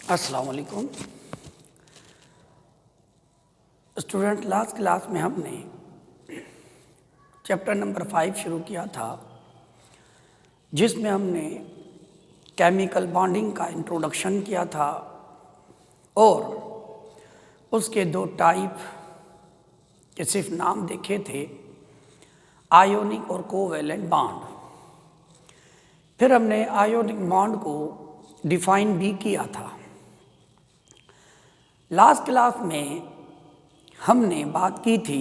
अस्सलाम वालेकुम student. Last class में हमने चैप्टर नंबर 5 शुरू किया था, जिसमें हमने केमिकल बॉन्डिंग का इंट्रोडक्शन किया था और उसके दो टाइप के सिर्फ नाम देखे थे, आयोनिक और कोवैलेंट बॉन्ड। फिर हमने आयोनिक बॉन्ड को डिफाइन भी किया था। लास्ट क्लास में हमने बात की थी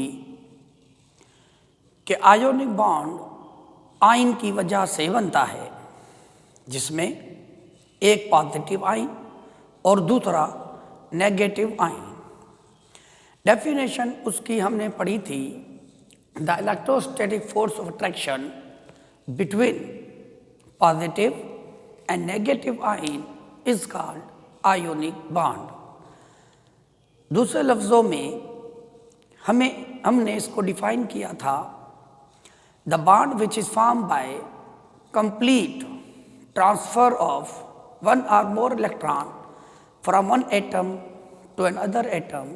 कि आयोनिक बॉन्ड आयन की वजह से बनता है, जिसमें एक पॉजिटिव आयन और दूसरा नेगेटिव आयन। डेफिनेशन उसकी हमने पढ़ी थी, the electrostatic force of attraction between positive and negative ion is called ionic bond. दूसरे लफ्ज़ों में हमने इसको डिफाइन किया था, the bond which is form by complete transfer of one or more electron from one atom to another atom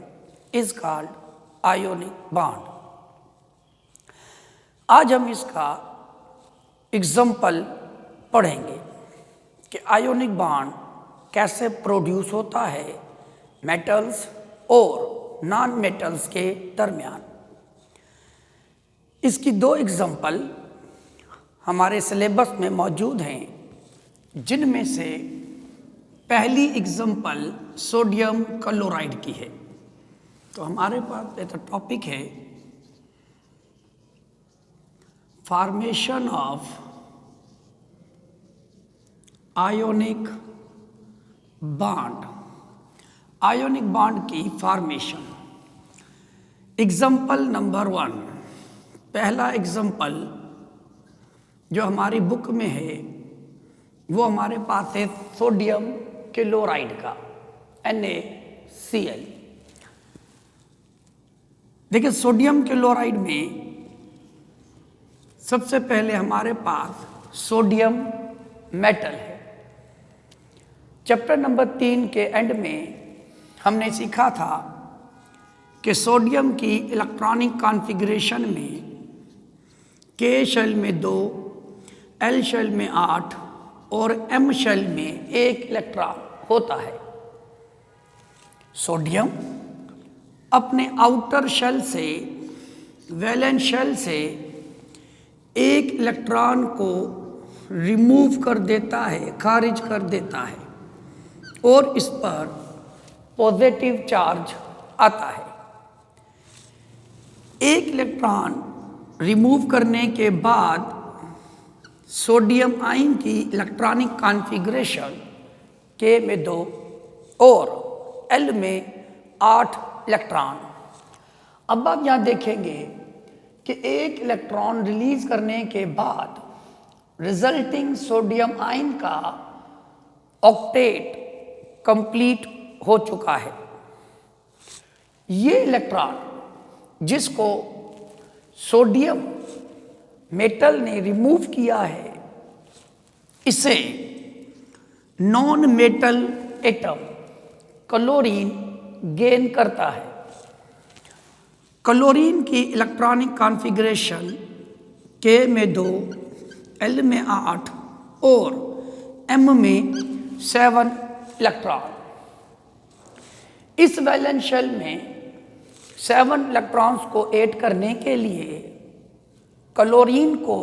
is called ionic bond. आज हम इसका एग्जाम्पल पढ़ेंगे कि आयोनिक बॉन्ड कैसे प्रोड्यूस होता है मेटल्स और नॉन मेटल्स के दरमियान। इसकी दो एग्जाम्पल हमारे सिलेबस में मौजूद हैं, जिनमें से पहली एग्जाम्पल सोडियम क्लोराइड की है। तो हमारे पास एक टॉपिक है formation of ionic bond, ionic bond की फॉर्मेशन। एग्जाम्पल नंबर 1, पहला एग्जाम्पल जो हमारी बुक में है वो हमारे पास है सोडियम क्लोराइड का, NaCl। देखिए, सोडियम क्लोराइड में सबसे पहले हमारे पास सोडियम मेटल है। चैप्टर नंबर 3 के एंड में हमने सीखा था कि सोडियम की इलेक्ट्रॉनिक कॉन्फ़िगरेशन में K शेल में 2, L शेल में 8 और M शेल में 1 इलेक्ट्रॉन होता है। सोडियम अपने आउटर शेल से, वैलेंस शेल से, एक इलेक्ट्रॉन को रिमूव कर देता है, खारिज कर देता है, और इस पर पॉजिटिव चार्ज आता है। एक इलेक्ट्रॉन रिमूव करने के बाद सोडियम आयन की इलेक्ट्रॉनिक कॉन्फ़िगरेशन K में 2 और L में 8 इलेक्ट्रॉन। अब आप यहाँ देखेंगे कि एक इलेक्ट्रॉन रिलीज करने के बाद रिजल्टिंग सोडियम आयन का ऑक्टेट कंप्लीट हो चुका है। ये इलेक्ट्रॉन जिसको सोडियम मेटल ने रिमूव किया है, इसे non metal atom chlorine gain करता है। क्लोरीन की इलेक्ट्रॉनिक कॉन्फ़िगरेशन K में 2, L में 8 और M में 7 इलेक्ट्रॉन। इस वैलेंस शेल में 7 इलेक्ट्रॉन्स को ऐड करने के लिए क्लोरीन को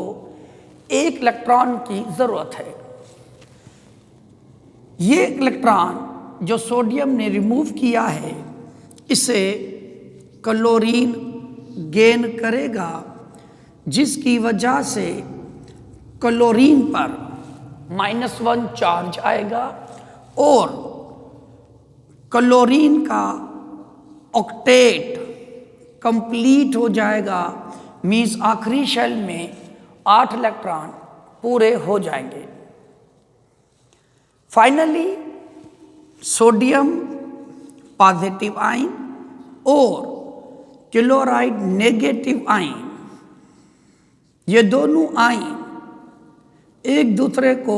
1 इलेक्ट्रॉन की ज़रूरत है। ये इलेक्ट्रॉन जो सोडियम ने रिमूव किया है, इसे क्लोरीन गेन करेगा, जिसकी वजह से क्लोरीन पर -1 चार्ज आएगा और क्लोरीन का ऑक्टेट कंप्लीट हो जाएगा। मीन्स आखिरी शेल में 8 इलेक्ट्रॉन पूरे हो जाएंगे। फाइनली सोडियम पॉजिटिव आयन और क्लोराइड नेगेटिव आयन, ये दोनों आयन एक दूसरे को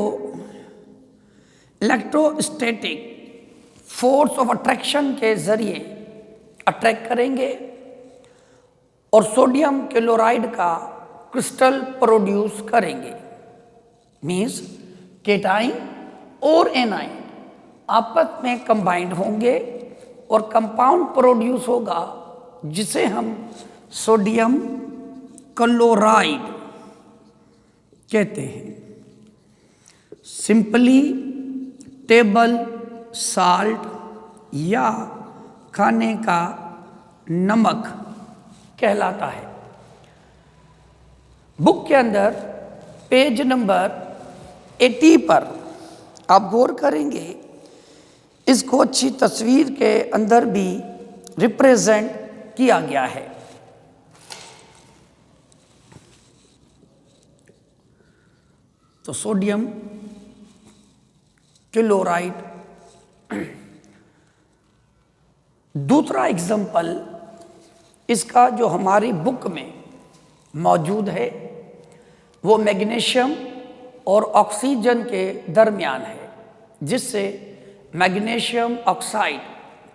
इलेक्ट्रोस्टैटिक फोर्स ऑफ अट्रैक्शन के जरिए अट्रैक्ट करेंगे और सोडियम क्लोराइड का क्रिस्टल प्रोड्यूस करेंगे। मीन्स केटाइन और एनाइन आपस में कंबाइंड होंगे और कंपाउंड प्रोड्यूस होगा जिसे हम सोडियम क्लोराइड कहते हैं। सिंपली टेबल साल्ट या खाने का नमक कहलाता है। बुक के अंदर पेज नंबर 80 पर आप गौर करेंगे, इसको अच्छी तस्वीर के अंदर भी रिप्रेजेंट किया गया है। तो सोडियम क्लोराइड। दूसरा एग्जाम्पल इसका जो हमारी बुक में मौजूद है वो मैग्नीशियम और ऑक्सीजन के दरमियान है, जिससे मैग्नीशियम ऑक्साइड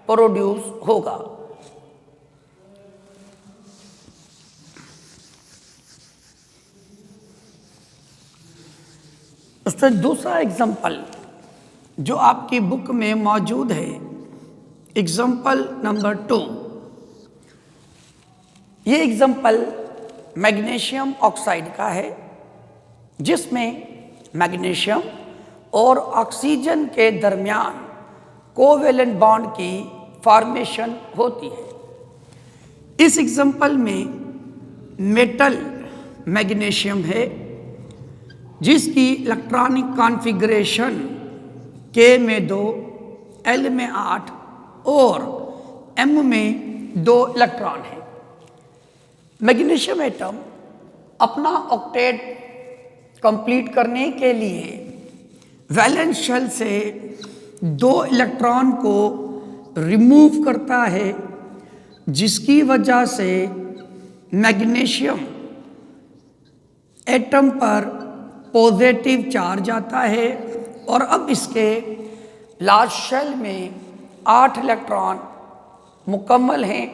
प्रोड्यूस होगा। उससे दूसरा एग्जाम्पल जो आपकी बुक में मौजूद है, एग्जाम्पल नंबर 2। ये एग्जाम्पल मैग्नीशियम ऑक्साइड का है, जिसमें मैग्नीशियम और ऑक्सीजन के दरमियान कोवेलेंट बॉन्ड की फॉर्मेशन होती है। इस एग्जाम्पल में मेटल मैग्नीशियम है, जिसकी इलेक्ट्रॉनिक कॉन्फ़िगरेशन K में 2, L में 8 और M में 2 इलेक्ट्रॉन है। मैग्नीशियम एटम अपना ऑक्टेट कंप्लीट करने के लिए वैलेंस शेल से 2 इलेक्ट्रॉन को रिमूव करता है, जिसकी वजह से मैग्नीशियम एटम पर पॉजिटिव चार्ज आता है और अब इसके लार्ज शेल में 8 इलेक्ट्रॉन मुकम्मल हैं।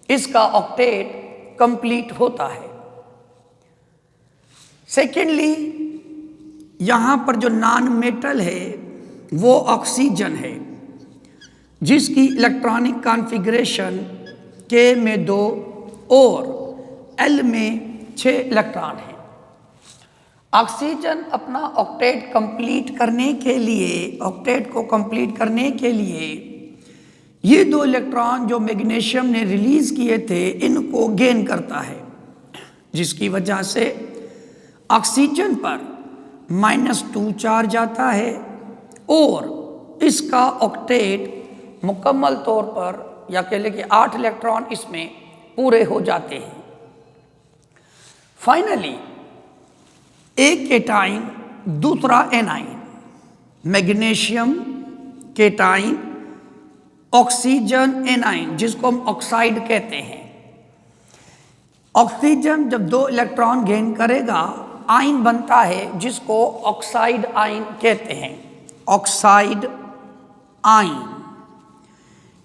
इसका ऑक्टेट कंप्लीट होता है। सेकेंडली, यहाँ पर जो नॉन मेटल है वो ऑक्सीजन है, जिसकी इलेक्ट्रॉनिक कॉन्फ़िगरेशन K में 2 और L में 6 इलेक्ट्रॉन है। ऑक्सीजन अपना ऑक्टेट कंप्लीट करने के लिए, ऑक्टेट को कंप्लीट करने के लिए ये 2 इलेक्ट्रॉन जो मैग्नीशियम ने रिलीज किए थे, इनको गेन करता है, जिसकी वजह से ऑक्सीजन पर -2 चार्ज आता है और इसका ऑक्टेट मुकम्मल तौर पर, या कह लें कि 8 इलेक्ट्रॉन इसमें पूरे हो जाते हैं। फाइनली एक केटाइन, दूसरा A9, magnesium cation, oxygen A9, जिसको हम ऑक्साइड कहते हैं। ऑक्सीजन जब 2 इलेक्ट्रॉन गेन करेगा, आयन बनता है, जिसको ऑक्साइड आयन कहते हैं। Oxide ion,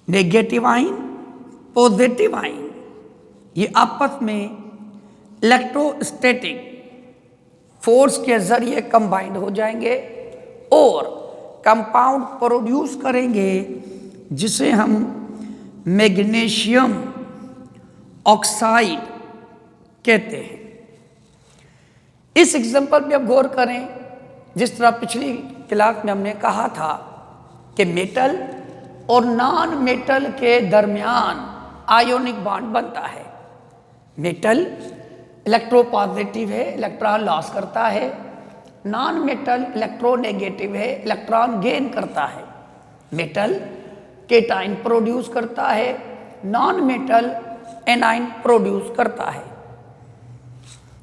negative ion, positive ion, ये आपस में इलेक्ट्रोस्टैटिक फोर्स के जरिए कंबाइंड हो जाएंगे और कंपाउंड प्रोड्यूस करेंगे, जिसे हम मैग्नीशियम ऑक्साइड कहते हैं। इस एग्जाम्पल पे अब गौर करें, जिस तरह पिछली क्लास में हमने कहा था कि मेटल और नॉन मेटल के दरमियान आयोनिक बॉन्ड बनता है। मेटल इलेक्ट्रोपॉजिटिव है, इलेक्ट्रॉन लॉस करता है। नॉन मेटल इलेक्ट्रोनेगेटिव है, इलेक्ट्रॉन गेन करता है। मेटल केटाइन प्रोड्यूस करता है, नॉन मेटल एनाइन प्रोड्यूस करता है।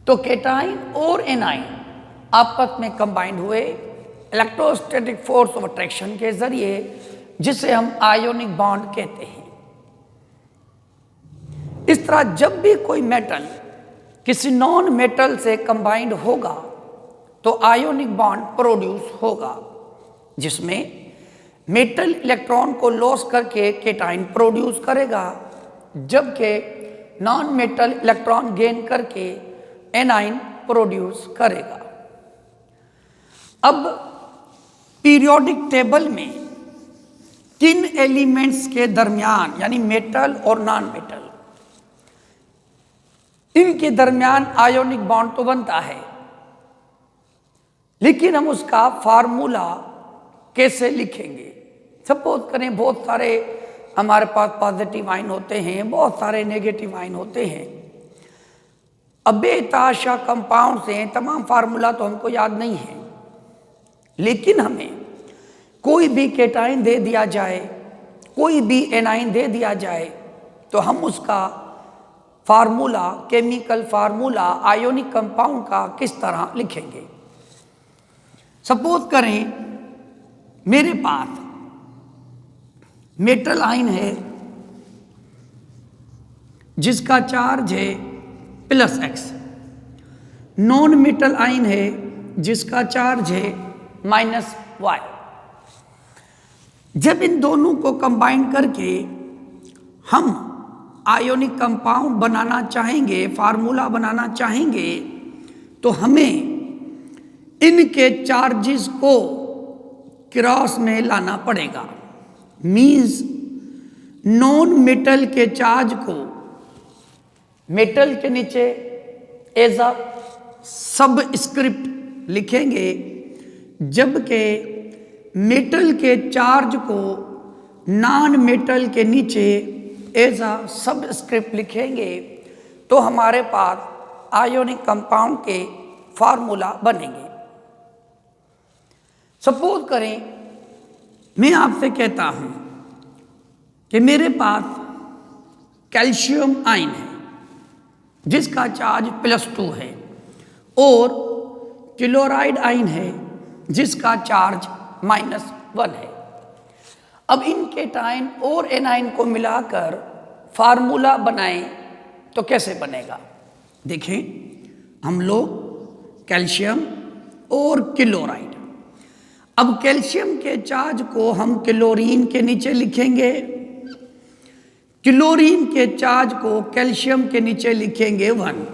तो केटाइन और एनाइन आपस में कंबाइंड हुए इलेक्ट्रोस्टैटिक फोर्स ऑफ अट्रैक्शन के जरिए, जिसे हम आयोनिक बॉन्ड कहते हैं। इस तरह जब भी कोई मेटल किसी नॉन मेटल से कंबाइंड होगा तो आयोनिक बॉन्ड प्रोड्यूस होगा, जिसमें मेटल इलेक्ट्रॉन को लॉस करके केटाइन प्रोड्यूस करेगा, जबकि नॉन मेटल इलेक्ट्रॉन गेन करके एनाइन प्रोड्यूस करेगा। अब पीरियोडिक टेबल में किन एलिमेंट्स के दरमियान, यानी मेटल और नॉन मेटल, इनके दरमियान आयोनिक बॉन्ड तो बनता है, लेकिन हम उसका फार्मूला कैसे लिखेंगे? सपोज करें बहुत सारे हमारे पास पॉजिटिव आयन होते हैं, बहुत सारे नेगेटिव आयन होते हैं। अब बेताशा कंपाउंड से तमाम फार्मूला तो हमको याद नहीं है, लेकिन हमें कोई भी केटाइन दे दिया जाए, कोई भी एनाइन दे दिया जाए, तो हम उसका formula, chemical formula ionic compound का किस तरह लिखेंगे? सपोज करें मेरे पास मेटल आयन है जिसका चार्ज है +x, नॉन मेटल आयन है जिसका चार्ज है -y। जब इन दोनों को कंबाइन करके हम आयोनिक कंपाउंड बनाना चाहेंगे, फार्मूला बनाना चाहेंगे, तो हमें इनके चार्जेस को क्रॉस में लाना पड़ेगा। मींस नॉन मेटल के चार्ज को मेटल के नीचे एज अ सबस्क्रिप्ट लिखेंगे, जबकि मेटल के चार्ज को नॉन मेटल के नीचे एज अ सबस्क्रिप्ट लिखेंगे, तो हमारे पास आयोनिक कंपाउंड के फार्मूला बनेंगे। सपोज करें मैं आपसे कहता हूं कि मेरे पास कैल्शियम आयन है जिसका चार्ज +2 है, और क्लोराइड आयन है जिसका चार्ज -1 है। अब इन केटाइन और एनाइन को मिलाकर फार्मूला बनाएं तो कैसे बनेगा? देखें, हम लोग कैल्शियम और क्लोराइड, अब कैल्शियम के चार्ज को हम क्लोरीन के नीचे लिखेंगे, क्लोरीन के चार्ज को कैल्शियम के नीचे लिखेंगे 1।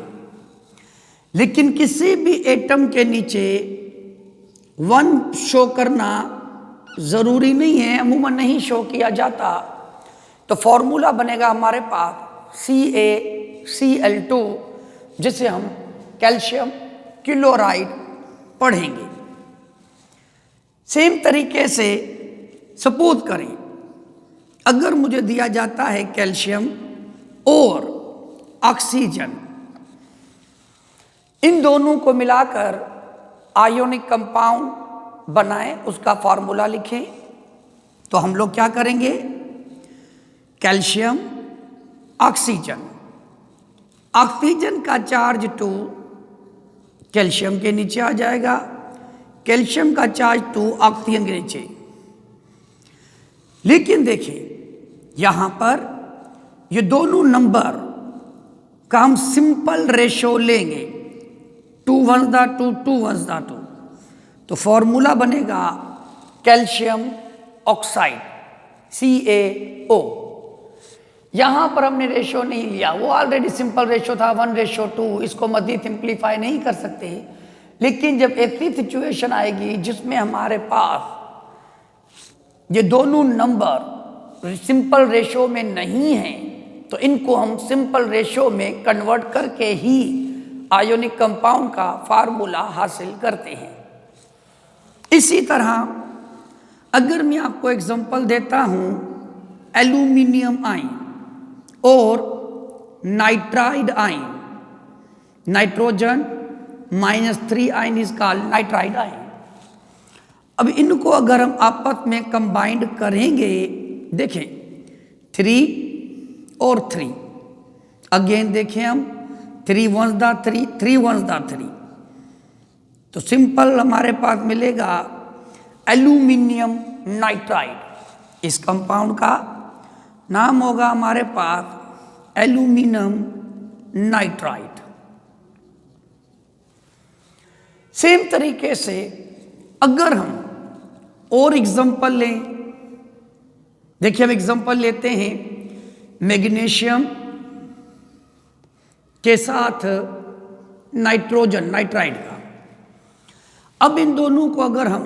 लेकिन किसी भी एटम के नीचे 1 शो करना जरूरी नहीं है, अमूमन नहीं शो किया जाता। तो फॉर्मूला बनेगा हमारे पास CaCl2, जिसे हम कैल्शियम क्लोराइड पढ़ेंगे। सेम तरीके से सपोज करें अगर मुझे दिया जाता है कैल्शियम और ऑक्सीजन, इन दोनों को मिलाकर आयोनिक कंपाउंड बनाएं, उसका फार्मूला लिखें, तो हम लोग क्या करेंगे? कैल्शियम ऑक्सीजन, ऑक्सीजन का चार्ज 2 कैल्शियम के नीचे आ जाएगा, कैल्शियम का चार्ज 2 ऑक्सीजन के नीचे। लेकिन देखिए यहां पर ये दोनों नंबर का हम सिंपल रेशो लेंगे, 2 1 2 2 1 2, तो फॉर्मूला बनेगा कैल्शियम ऑक्साइड CaO। यहां पर हमने रेशो नहीं लिया, वो ऑलरेडी सिंपल रेशो था 1:2, इसको मजीद सिंप्लीफाई नहीं कर सकते। लेकिन जब ऐसी सिचुएशन आएगी जिसमें हमारे पास ये दोनों नंबर सिंपल रेशो में नहीं हैं, तो इनको हम सिंपल रेशो में कन्वर्ट करके ही आयोनिक कंपाउंड का फार्मूला हासिल करते हैं। इसी तरह अगर मैं आपको एग्जांपल देता हूं एल्यूमिनियम आयन और nitride ion, nitrogen -3 ion is called nitride ion. अब इनको अगर हम आपस में कंबाइंड करेंगे, देखें 3 और 3, अगेन देखें हम 3 1 3 3 1 3, तो सिंपल हमारे पास मिलेगा एल्यूमिनियम नाइट्राइड। इस कंपाउंड का नाम होगा हमारे पास एल्यूमिनियम नाइट्राइड। सेम तरीके से अगर हम और एग्जांपल लें देखिए हम एग्जांपल लेते हैं मैग्नीशियम के साथ नाइट्रोजन नाइट्राइड का। अब इन दोनों को अगर हम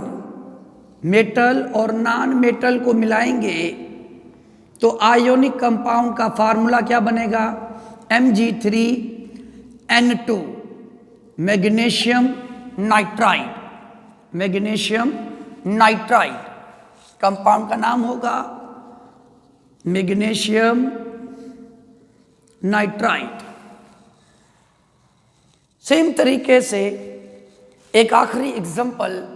मेटल और नॉन मेटल को मिलाएंगे तो आयोनिक कंपाउंड का फार्मूला क्या बनेगा? Mg3n2 magnesium nitride. Magnesium nitride compound का नाम होगा मैग्नीशियम नाइट्राइड। सेम तरीके से एक आखिरी एग्जांपल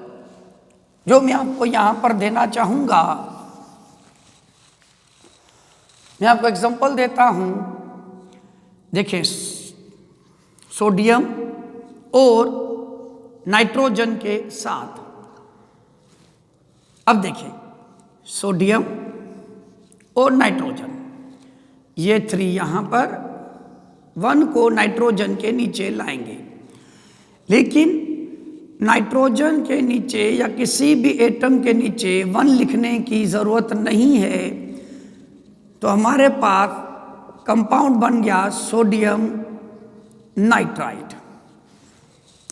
जो मैं आपको यहां पर देना चाहूंगा, मैं आपको एग्जांपल देता हूं। देखिए सोडियम और नाइट्रोजन के साथ, अब देखिए सोडियम और नाइट्रोजन, ये 3 यहां पर 1 को नाइट्रोजन के नीचे लाएंगे, लेकिन नाइट्रोजन के नीचे या किसी भी एटम के नीचे 1 लिखने की ज़रूरत नहीं है। तो हमारे पास कंपाउंड बन गया सोडियम नाइट्राइड।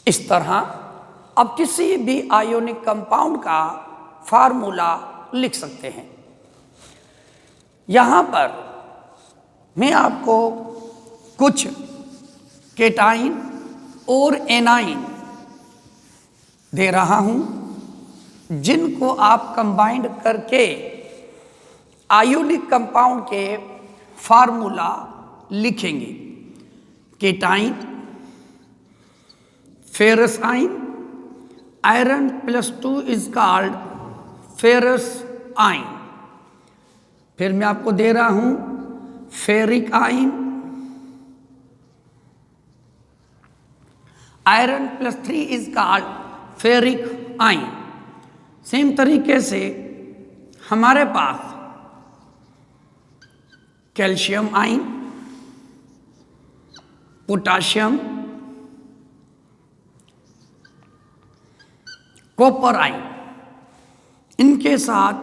इस तरह अब किसी भी आयोनिक कंपाउंड का फार्मूला लिख सकते हैं। यहां पर मैं आपको कुछ केटाइन और एनाइन दे रहा हूं, जिनको आप कंबाइंड करके आयोनिक कंपाउंड के फार्मूला लिखेंगे। केटाइन फेरस आइन, आयरन +2 इज कॉल्ड फेरस आइन। फिर मैं आपको दे रहा हूं फेरिक आइन, आयरन +3 इज कॉल्ड फेरिक आइन। सेम तरीके से हमारे पास कैल्शियम आइन, पोटाशियम, कॉपर आइन, इनके साथ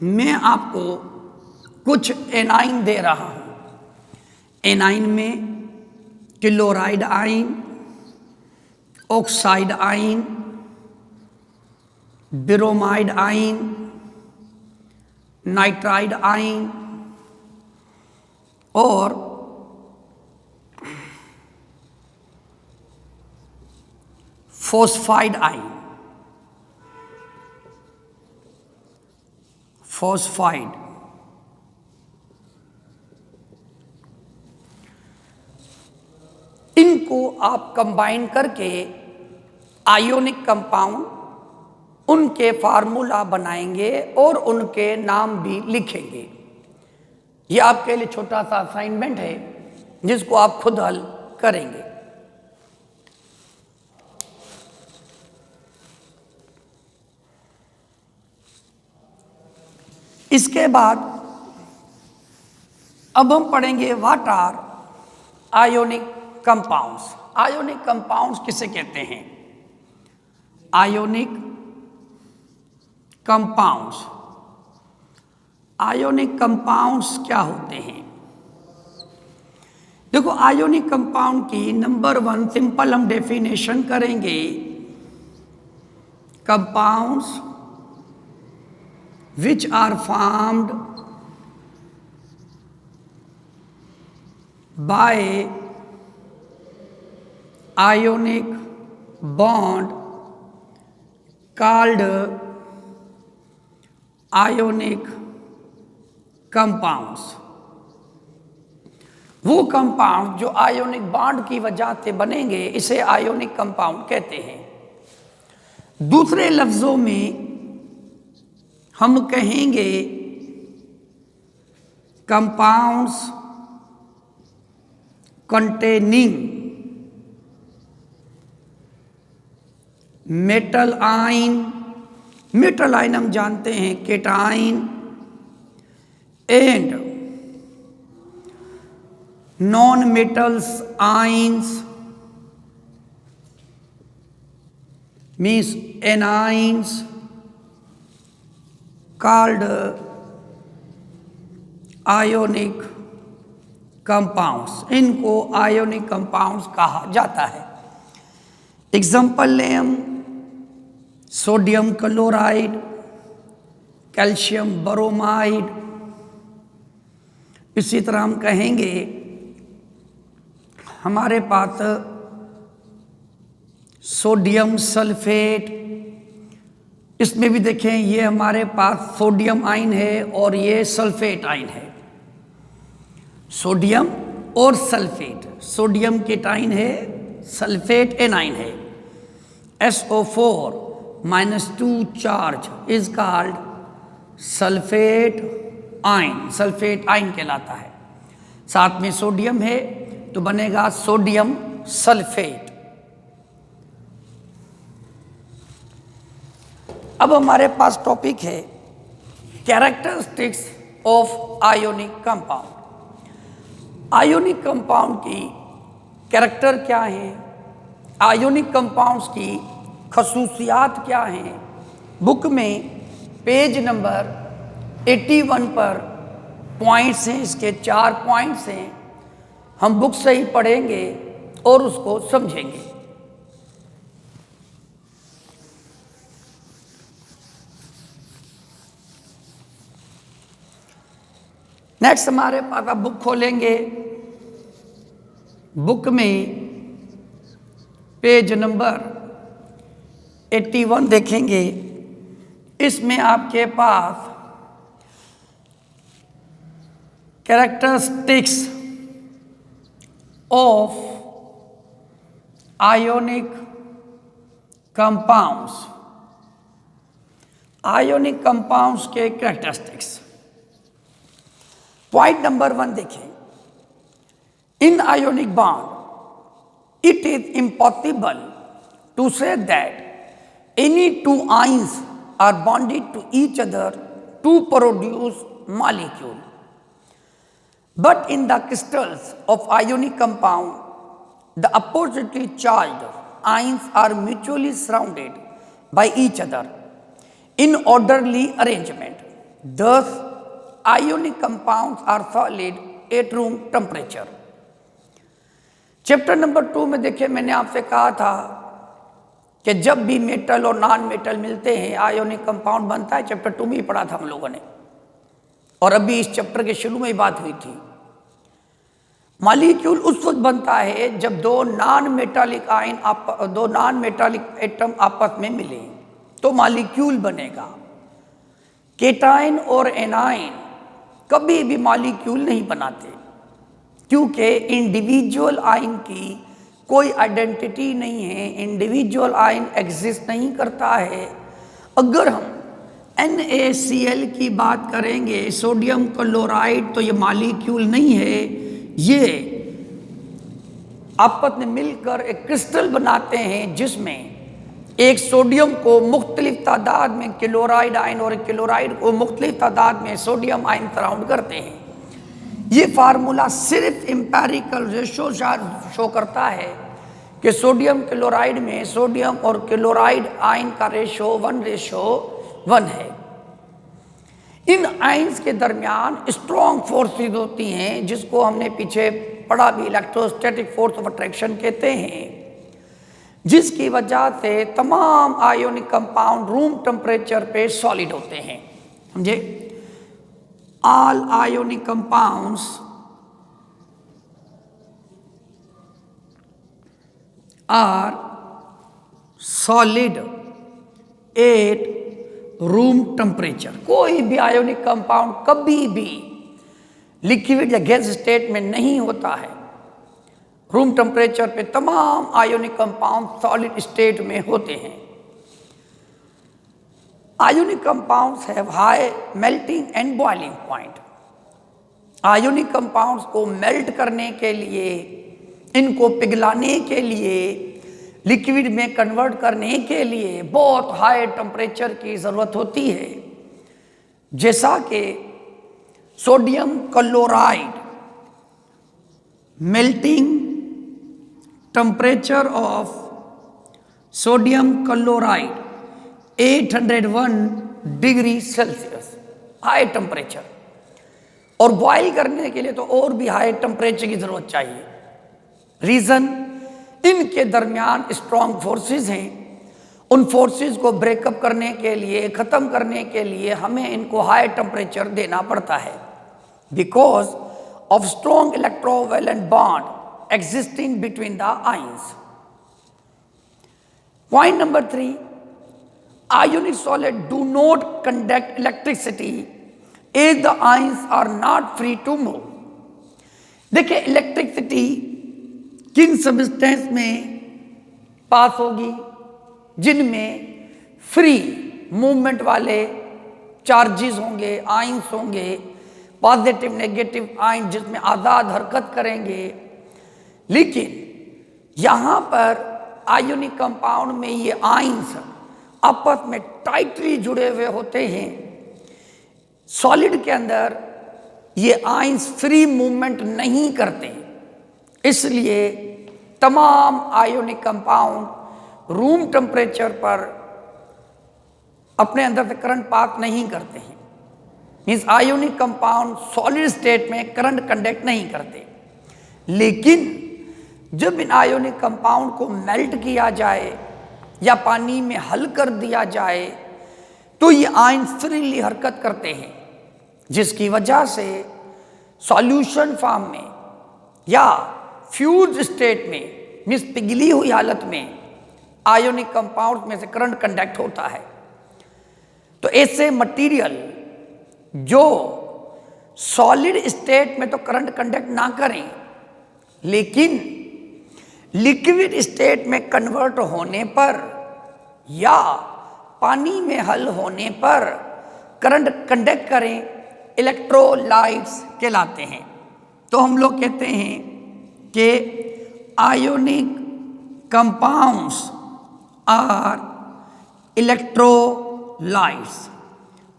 मैं आपको कुछ एनाइन दे रहा हूं। एनाइन में क्लोराइड आइन, ऑक्साइड आइन, ब्रोमाइड आइन, नाइट्राइड आइन और फॉस्फाइड आइन। फॉस्फाइड इनको आप कंबाइन करके आयोनिक कंपाउंड उनके फार्मूला बनाएंगे और उनके नाम भी लिखेंगे। ये आपके लिए छोटा सा असाइनमेंट है जिसको आप खुद हल करेंगे। इसके बाद अब हम पढ़ेंगे what are ionic compounds. Ionic compounds किसे कहते हैं? आयोनिक कंपाउंड्स, आयोनिक कंपाउंड्स क्या होते हैं? देखो आयोनिक कंपाउंड की नंबर 1 सिंपल हम डेफिनेशन करेंगे। Compounds which are formed by ionic bond called ionic compounds। वो कंपाउंड जो आयोनिक बॉन्ड की वजह से बनेंगे इसे आयोनिक कंपाउंड कहते हैं। दूसरे लफ्जों में हम कहेंगे कंपाउंड्स कंटेनिंग मेटल आइन। मेटल आइन हम जानते हैं cation and non metals ions means anions called ionic compounds, इनको आयोनिक कंपाउंड्स कहा जाता है। एग्जाम्पल लें हम, सोडियम क्लोराइड, कैल्शियम ब्रोमाइड। इसी तरह हम कहेंगे हमारे पास सोडियम सल्फेट, इसमें भी देखें ये हमारे पास सोडियम आयन है और ये सल्फेट आयन है। सोडियम और सल्फेट, सोडियम केटाइन है, सल्फेट एनाइन है। SO4-2 charge is called sulphate ion, sulphate ion कहलाता है। साथ में सोडियम है तो बनेगा सोडियम सल्फेट। अब हमारे पास टॉपिक है characteristics of ionic compound. Ionic compound की कैरेक्टर क्या है, आयोनिक कंपाउंड्स की खसूसियात क्या हैं, बुक में पेज नंबर 81 पर पॉइंट्स हैं, इसके 4 पॉइंट्स हैं। हम बुक से ही पढ़ेंगे और उसको समझेंगे। नेक्स्ट हमारे पास आप बुक खोलेंगे, बुक में पेज नंबर 81 देखेंगे। इसमें आपके पास characteristics of ionic compounds, ionic compounds के कैरेक्टरिस्टिक्स। पॉइंट नंबर 1 देखें, in ionic bond it is impossible to say that any 2 ions are bonded to each other to produce molecule, but in the crystals of ionic compound the oppositely charged ions are mutually surrounded by each other in orderly arrangement. Thus ionic compounds are solid at room temperature. Chapter number 2 में देखिए, मैंने आपसे कहा था कि जब भी metal और नॉन मेटल मिलते हैं आयोनिक कंपाउंड बनता है। चैप्टर 2 में ही पढ़ा था हम लोगों ने, और अभी इस चैप्टर के शुरू में ही बात हुई थी। मॉलिक्यूल उस वक्त बनता है जब दो नॉन मेटालिक एटम आपस में मिले तो मॉलिक्यूल बनेगा। केटाइन और एनाइन कभी भी मॉलिक्यूल नहीं बनाते, क्योंकि इंडिविजुअल आयन की कोई आइडेंटिटी नहीं है, इंडिविजुअल आयन एग्जिस्ट नहीं करता है। अगर हम NaCl की बात करेंगे, सोडियम क्लोराइड, तो ये मॉलिक्यूल नहीं है, ये आपस में मिलकर एक क्रिस्टल बनाते हैं जिसमें एक सोडियम को मुख्तलिफ तादाद में क्लोराइड आयन और क्लोराइड को मुख्तलिफ तादाद में सोडियम आयन सराउंड करते हैं। ये फार्मूला सिर्फ एम्पेरिकल रेशो शो करता है कि सोडियम क्लोराइड में सोडियम और क्लोराइड आयन का रेशो 1:1 है। इन आयंस के दरमियान स्ट्रॉन्ग फोर्सेस होती हैं, जिसको हमने पीछे पढ़ा भी, इलेक्ट्रोस्टैटिक फोर्स ऑफ अट्रैक्शन कहते हैं, जिसकी वजह से तमाम आयोनिक कंपाउंड रूम टेम्परेचर पे सॉलिड होते हैं। समझे? All ionic compounds are solid at room temperature. कोई भी आयोनिक कंपाउंड कभी भी लिक्विड या गैस स्टेट में नहीं होता है। रूम टेम्परेचर पे तमाम आयोनिक कंपाउंड सॉलिड स्टेट में होते हैं। Ionic compounds have high melting and boiling point. Ionic compounds को मेल्ट करने के लिए, इनको पिघलाने के लिए, लिक्विड में कन्वर्ट करने के लिए बहुत हाई टेम्परेचर की ज़रूरत होती है। जैसा कि sodium chloride melting temperature of sodium chloride 801 degree Celsius, high temperature. और बॉयल करने के लिए तो और भी हाई टेम्परेचर की जरूरत चाहिए। रीजन, इनके दरमियान स्ट्रॉन्ग फोर्सेस हैं। उन फोर्सेस को ब्रेकअप करने के लिए, खत्म करने के लिए हमें इनको हाई टेम्परेचर देना पड़ता है, because of strong electrovalent bond existing between the ions. Point number 3, ionic solid do not conduct electricity as the ions are not free to move। देखिए, इलेक्ट्रिसिटी किन सब्सटेंस में पास होगी? जिनमें फ्री मूवमेंट वाले charges होंगे, आयंस होंगे, positive negative ion जिसमें आज़ाद हरकत करेंगे। लेकिन यहां पर आयोनिक कंपाउंड में ये आयंस आपस में टाइटली जुड़े हुए होते हैं। सॉलिड के अंदर ये आयंस फ्री मूवमेंट नहीं करते, इसलिए तमाम आयोनिक कंपाउंड रूम टेम्परेचर पर अपने अंदर से करंट पास नहीं करते हैं। Means ionic compound solid state में करंट कंडक्ट नहीं करते। लेकिन जब इन आयोनिक कंपाउंड को मेल्ट किया जाए या पानी में हल कर दिया जाए तो ये आयन फ्रीली हरकत करते हैं, जिसकी वजह से सॉल्यूशन फॉर्म में या फ्यूज स्टेट में, मीन्स पिघली हुई हालत में आयोनिक कंपाउंड में से करंट कंडक्ट होता है। तो ऐसे मटेरियल जो सॉलिड स्टेट में तो करंट कंडक्ट ना करें, लेकिन लिक्विड स्टेट में कन्वर्ट होने पर या पानी में हल होने पर करंट कंडक्ट करें, इलेक्ट्रोलाइट्स कहलाते हैं। तो हम लोग कहते हैं कि ionic compounds are electrolytes.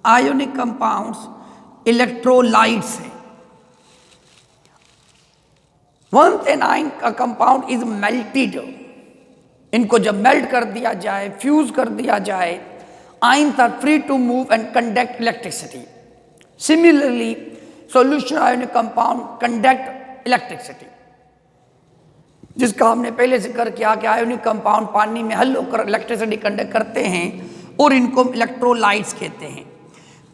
Ionic compounds electrolytes हैं। वंस एन आयन का कंपाउंड इज मेल्टेड, इनको जब मेल्ट कर दिया जाए, फ्यूज कर दिया जाए, ions are free to move and conduct electricity. Similarly solution ionic compound conduct electricity, जिसका हमने पहले जिक्र किया कि आयोनिक कंपाउंड पानी में हल होकर इलेक्ट्रिसिटी कंडक्ट करते हैं और इनको इलेक्ट्रोलाइट्स कहते हैं।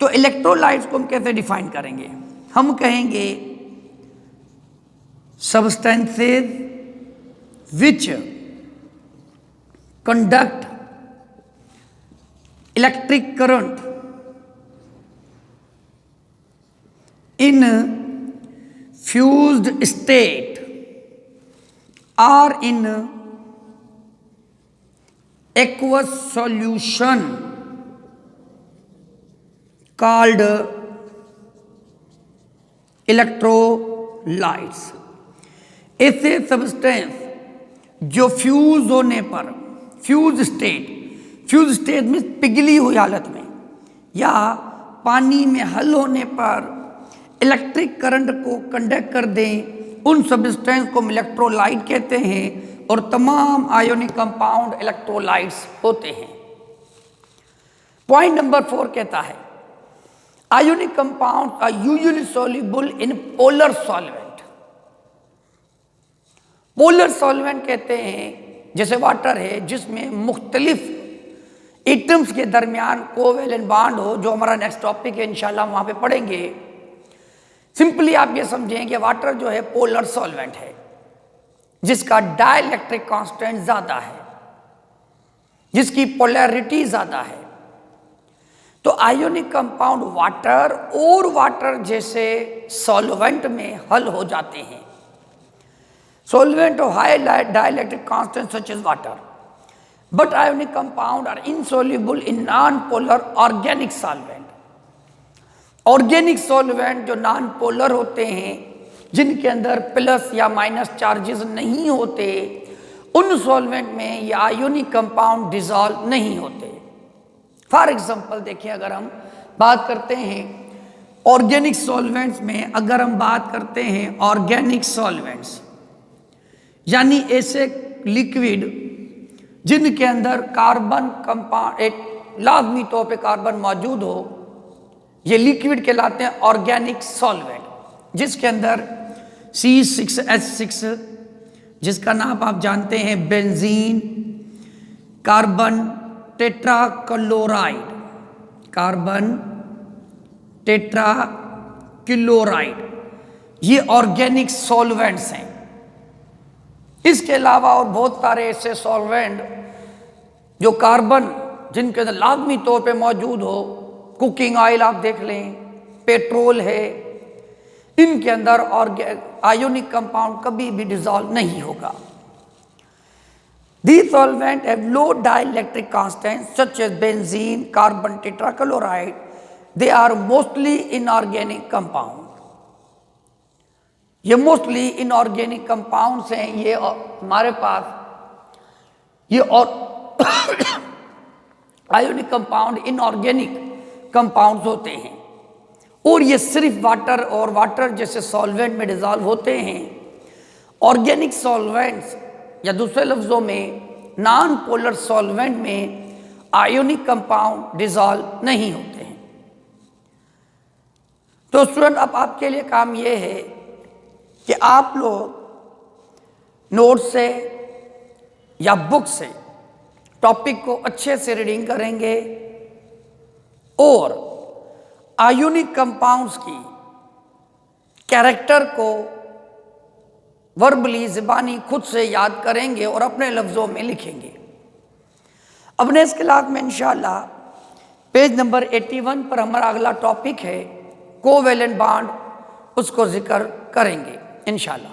तो इलेक्ट्रोलाइट्स को हम कैसे डिफाइन करेंगे? हम कहेंगे substances which conduct electric current in fused state or in aqueous solution called electrolytes। ऐसे सब्सटेंस जो फ्यूज होने पर, फ्यूज स्टेट में पिघली हुई हालत में या पानी में हल होने पर इलेक्ट्रिक करंट को कंडक्ट कर दें, उन सब्सटेंस को हम इलेक्ट्रोलाइट कहते हैं। और तमाम आयोनिक कंपाउंड इलेक्ट्रोलाइट्स होते हैं। पॉइंट नंबर 4 कहता है ionic compound are usually soluble in polar solvent. Polar solvent कहते हैं जैसे वाटर है, जिसमें मुख्तलिफ एटम्स के दरमियान कोवेलेंट बॉन्ड हो, जो हमारा नेक्स्ट टॉपिक है, इंशाल्लाह वहां पे पढ़ेंगे। सिंपली आप ये समझें कि वाटर जो है पोलर सॉल्वेंट है, जिसका डाइलेक्ट्रिक कांस्टेंट ज्यादा है, जिसकी पोलैरिटी ज्यादा है। तो आयोनिक कंपाउंड वाटर और वाटर जैसे सॉल्वेंट में हल हो जाते हैं। Solvent of high dielectric constant such as water, but ionic compound are insoluble in non-polar organic solvent। Organic solvent जो नॉन पोलर होते हैं, जिनके अंदर प्लस या माइनस चार्जेस नहीं होते, उन सॉल्वेंट में ये आयोनिक कंपाउंड डिसॉल्व नहीं होते। फॉर एग्जांपल देखिए, अगर हम बात करते हैं ऑर्गेनिक सॉल्वेंट्स में, अगर हम बात करते हैं ऑर्गेनिक सॉल्वेंट्स यानी ऐसे लिक्विड जिनके अंदर कार्बन कंपाउंड, एक लाजमी तौर पे कार्बन मौजूद हो, ये लिक्विड कहलाते हैं ऑर्गेनिक सॉल्वेंट। जिसके अंदर C6H6, जिसका नाम आप जानते हैं benzene, carbon tetrachloride, carbon tetrachloride, ये ऑर्गेनिक सॉल्वेंट्स हैं। इसके अलावा और बहुत सारे ऐसे सॉल्वेंट जो कार्बन जिनके अंदर लाजमी तौर पे मौजूद हो, कुकिंग ऑयल आप देख लें, पेट्रोल है, इनके अंदर आयोनिक कंपाउंड कभी भी डिसॉल्व नहीं होगा। These solvents have low dielectric constants such as benzene, carbon tetrachloride. They are mostly inorganic compound. ये मोस्टली इनऑर्गेनिक कंपाउंड्स हैं। ये हमारे पास ये और आयोनिक कंपाउंड इनऑर्गेनिक कंपाउंड्स होते हैं और ये सिर्फ वाटर और वाटर जैसे सॉल्वेंट में डिसॉल्व होते हैं। ऑर्गेनिक सॉल्वेंट्स या दूसरे लफ्ज़ों में नॉन पोलर सॉल्वेंट में आयोनिक कंपाउंड डिसॉल्व नहीं होते हैं। तो स्टूडेंट, अब आपके लिए काम ये है कि आप लोग नोट से या बुक से टॉपिक को अच्छे से रीडिंग करेंगे और आयोनिक कंपाउंड्स की कैरेक्टर को वर्बली ज़बानी खुद से याद करेंगे और अपने लफ्ज़ों में लिखेंगे। अब नेक्स्ट क्लास में इंशाअल्लाह पेज नंबर 81 पर हमारा अगला टॉपिक है कोवैलेंट बॉन्ड, उसको जिक्र करेंगे इंशाअल्लाह।